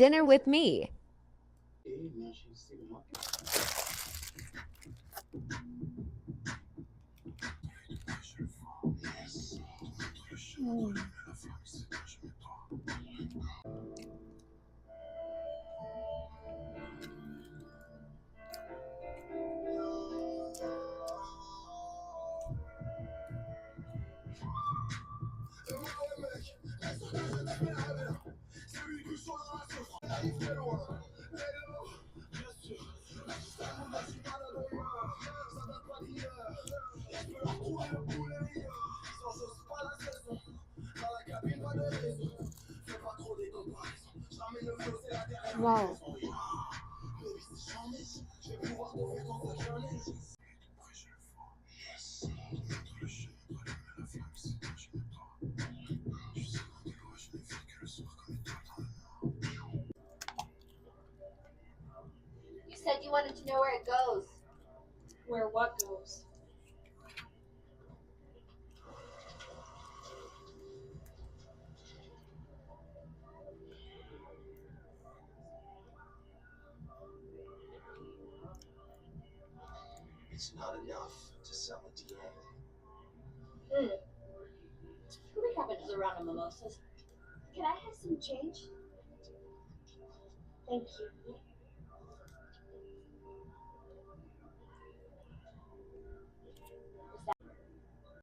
dinner with me. Wow. You said you wanted to know where it goes. Where what goes? It's not enough to sell a DNA. Who happens around the mimosas? Can I have some change? Thank you.